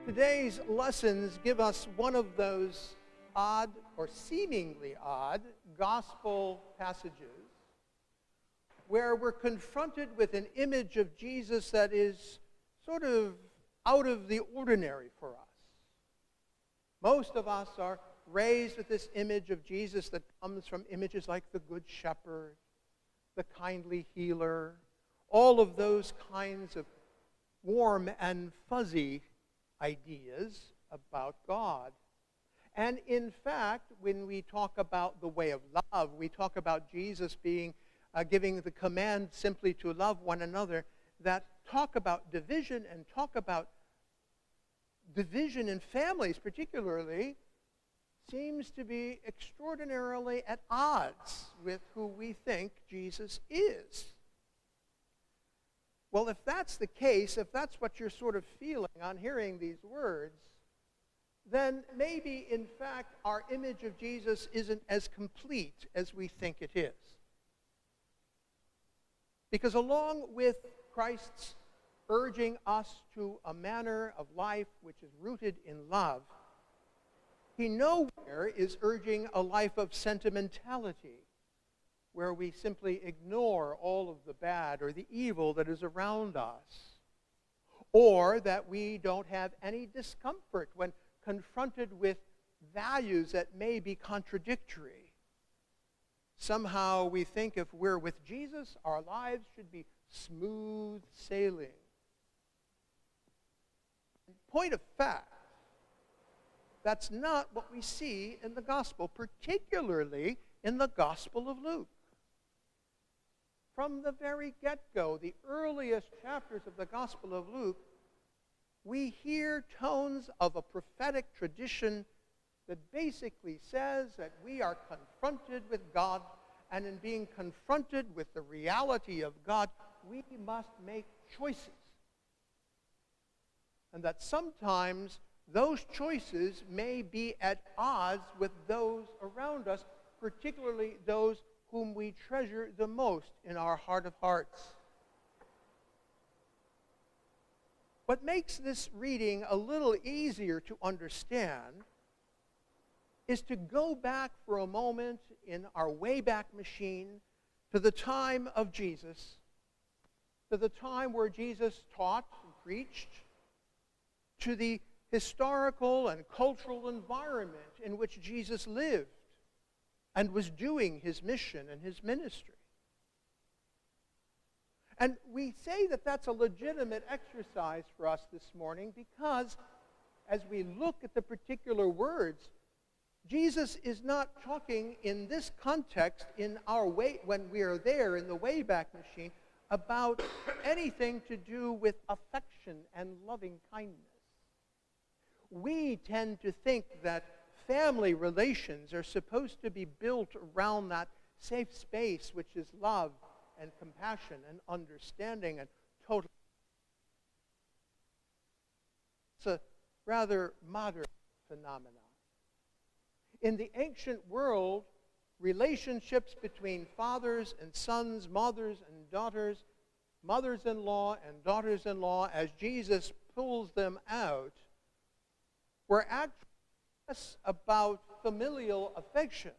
Today's lessons give us one of those odd or seemingly odd gospel passages where we're confronted with an image of Jesus that is sort of out of the ordinary for us. Most of us are raised with this image of Jesus that comes from images like the Good Shepherd, the kindly healer, all of those kinds of warm and fuzzy ideas about God. And in fact, when we talk about the way of love, we talk about Jesus being giving the command simply to love one another, that talk about division and talk about division in families particularly seems to be extraordinarily at odds with who we think Jesus is. Well, if that's the case, if that's what you're sort of feeling on hearing these words, then maybe, in fact, our image of Jesus isn't as complete as we think it is. Because along with Christ's urging us to a manner of life which is rooted in love, he nowhere is urging a life of sentimentality, where we simply ignore all of the bad or the evil that is around us, or that we don't have any discomfort when confronted with values that may be contradictory. Somehow we think if we're with Jesus, our lives should be smooth sailing. In point of fact, that's not what we see in the gospel, particularly in the Gospel of Luke. From the very get-go, the earliest chapters of the Gospel of Luke, we hear tones of a prophetic tradition that basically says that we are confronted with God, and in being confronted with the reality of God, we must make choices. And that sometimes those choices may be at odds with those around us, particularly those whom we treasure the most in our heart of hearts. What makes this reading a little easier to understand is to go back for a moment in our Wayback Machine to the time of Jesus, to the time where Jesus taught and preached, to the historical and cultural environment in which Jesus lived and was doing his mission and his ministry. And we say that that's a legitimate exercise for us this morning because as we look at the particular words, Jesus is not talking in this context in our way when we are there in the Wayback Machine about anything to do with affection and loving kindness. We tend to think that family relations are supposed to be built around that safe space which is love and compassion and understanding and total. It's a rather modern phenomenon. In the ancient world, relationships between fathers and sons, mothers and daughters, mothers-in-law and daughters-in-law, as Jesus pulls them out, were actually less about familial affection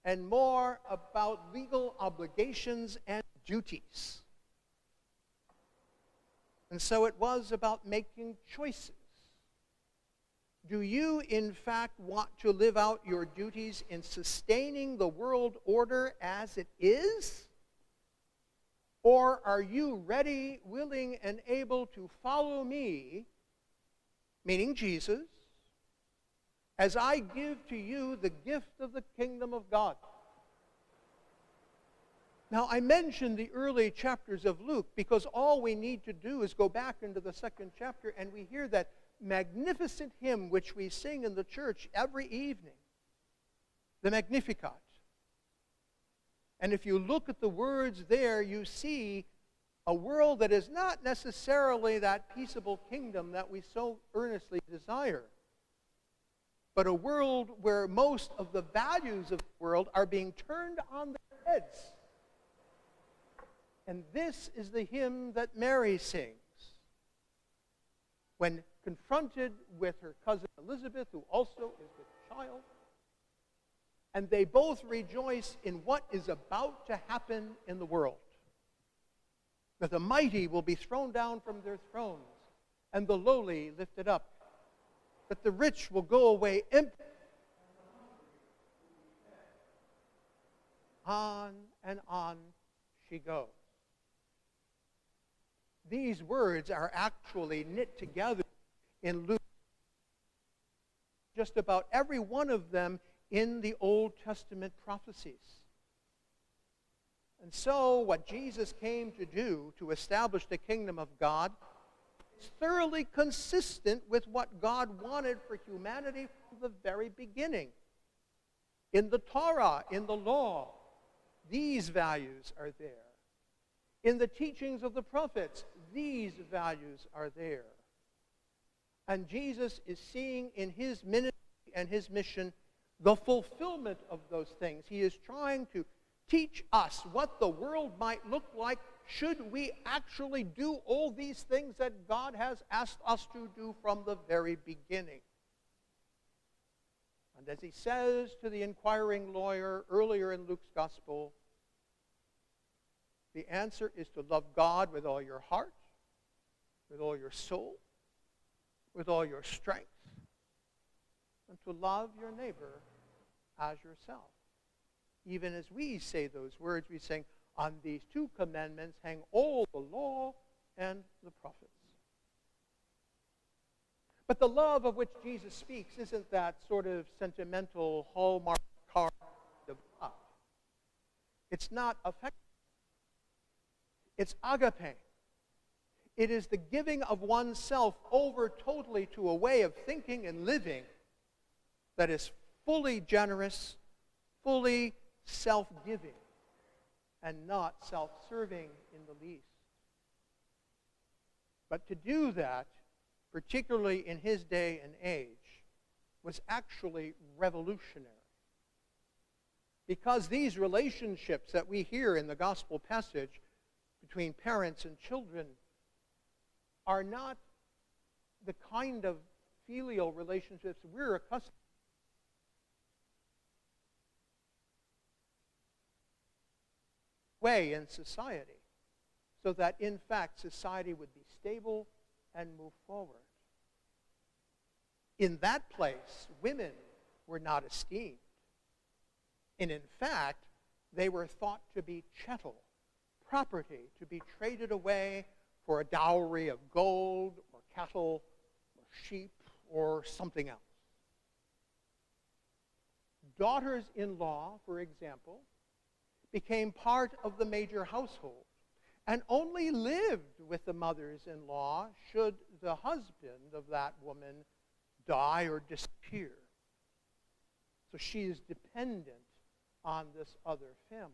and more about legal obligations and duties. And so it was about making choices. Do you, in fact, want to live out your duties in sustaining the world order as it is? Or are you ready, willing, and able to follow me, meaning Jesus, as I give to you the gift of the kingdom of God? Now, I mentioned the early chapters of Luke because all we need to do is go back into the second chapter and we hear that magnificent hymn which we sing in the church every evening, the Magnificat. And if you look at the words there, you see a world that is not necessarily that peaceable kingdom that we so earnestly desire, but a world where most of the values of the world are being turned on their heads. And this is the hymn that Mary sings when confronted with her cousin Elizabeth, who also is with child. And they both rejoice in what is about to happen in the world. That the mighty will be thrown down from their thrones, and the lowly lifted up. That the rich will go away empty. On and on she goes. These words are actually knit together in Luke. Just about every one of them in the Old Testament prophecies. And so what Jesus came to do, to establish the kingdom of God, is thoroughly consistent with what God wanted for humanity from the very beginning. In the Torah, in the law, these values are there. In the teachings of the prophets, these values are there. And Jesus is seeing in his ministry and his mission the fulfillment of those things. He is trying to teach us what the world might look like should we actually do all these things that God has asked us to do from the very beginning. And as he says to the inquiring lawyer earlier in Luke's gospel, the answer is to love God with all your heart, with all your soul, with all your strength, and to love your neighbor as yourself. Even as we say those words, we sing, on these two commandments hang all the law and the prophets. But the love of which Jesus speaks isn't that sort of sentimental Hallmark card of love. It's not affectionate. It's agape. It is the giving of oneself over totally to a way of thinking and living that is fully generous, fully self-giving, and not self-serving in the least. But to do that, particularly in his day and age, was actually revolutionary. Because these relationships that we hear in the gospel passage between parents and children are not the kind of filial relationships we're accustomed way in society, so that in fact society would be stable and move forward. In that place, women were not esteemed. And in fact, they were thought to be chattel, property to be traded away for a dowry of gold or cattle or sheep or something else. Daughters-in-law, for example, became part of the major household and only lived with the mothers-in-law should the husband of that woman die or disappear. So she is dependent on this other family.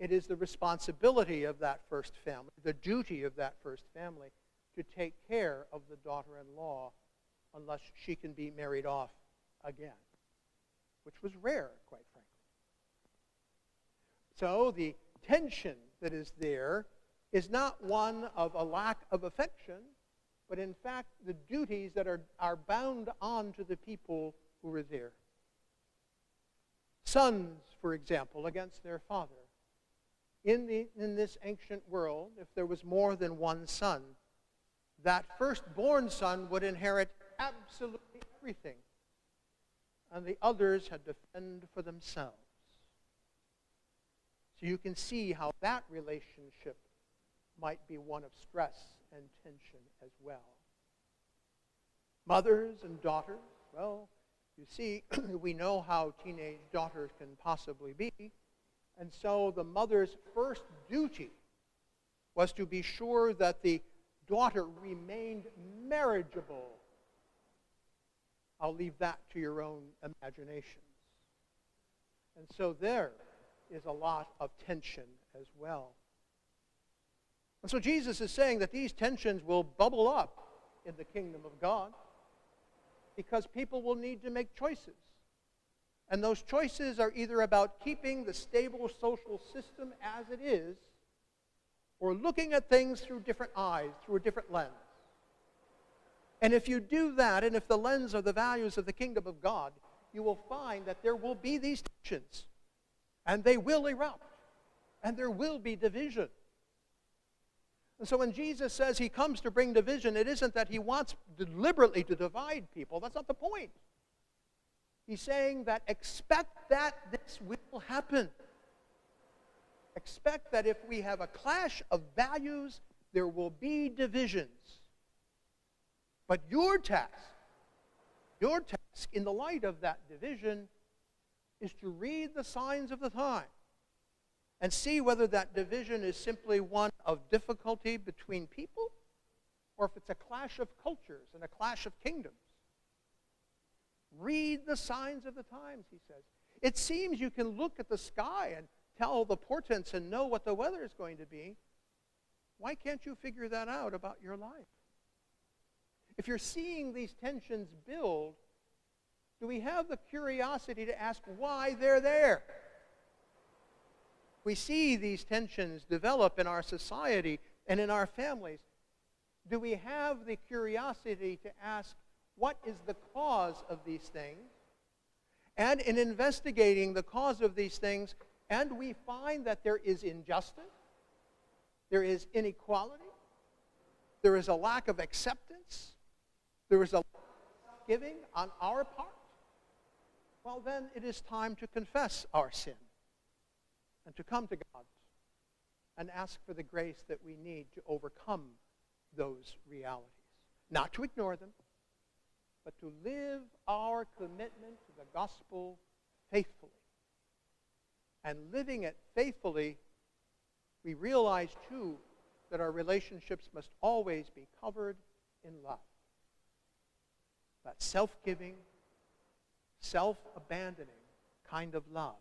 It is the responsibility of that first family, the duty of that first family, to take care of the daughter-in-law unless she can be married off again, which was rare, quite frankly. So the tension that is there is not one of a lack of affection, but in fact the duties that are bound on to the people who are there. Sons, for example, against their father. In this ancient world, if there was more than one son, that firstborn son would inherit absolutely everything, and the others had to fend for themselves. So you can see how that relationship might be one of stress and tension as well. Mothers and daughters, well, you see, we know how teenage daughters can possibly be. And so the mother's first duty was to be sure that the daughter remained marriageable. I'll leave that to your own imaginations. And so there is a lot of tension as well. And so Jesus is saying that these tensions will bubble up in the kingdom of God because people will need to make choices. And those choices are either about keeping the stable social system as it is, or looking at things through different eyes, through a different lens. And if you do that, and if the lens are the values of the kingdom of God, you will find that there will be these tensions, and they will erupt, and there will be division. And so when Jesus says he comes to bring division, it isn't that he wants deliberately to divide people. That's not the point. He's saying that expect that this will happen. Expect that if we have a clash of values, there will be divisions. But your task in the light of that division is to read the signs of the time and see whether that division is simply one of difficulty between people or if it's a clash of cultures and a clash of kingdoms. Read the signs of the times, he says. It seems you can look at the sky and tell the portents and know what the weather is going to be. Why can't you figure that out about your life? If you're seeing these tensions build, do we have the curiosity to ask why they're there? We see these tensions develop in our society and in our families. Do we have the curiosity to ask what is the cause of these things? And in investigating the cause of these things, and we find that there is injustice, there is inequality, there is a lack of acceptance, there is a lack of giving on our part, well then it is time to confess our sin and to come to God and ask for the grace that we need to overcome those realities. Not to ignore them, but to live our commitment to the gospel faithfully. And living it faithfully, we realize too that our relationships must always be covered in love. That self-giving, self-abandoning kind of love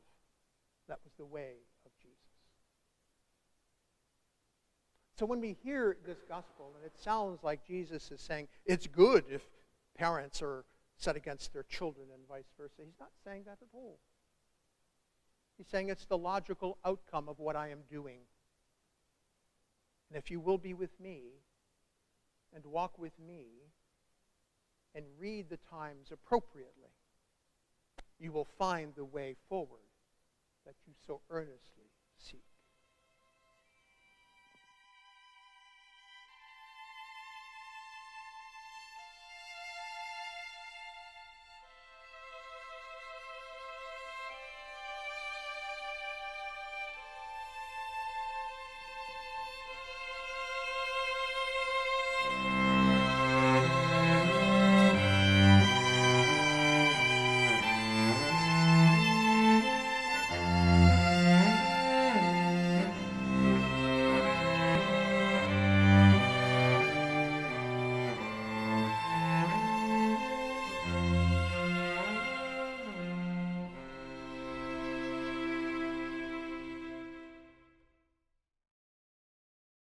that was the way of Jesus. So when we hear this gospel, and it sounds like Jesus is saying it's good if parents are set against their children and vice versa, he's not saying that at all. He's saying it's the logical outcome of what I am doing. And if you will be with me and walk with me and read the times appropriately, you will find the way forward that you so earnestly seek.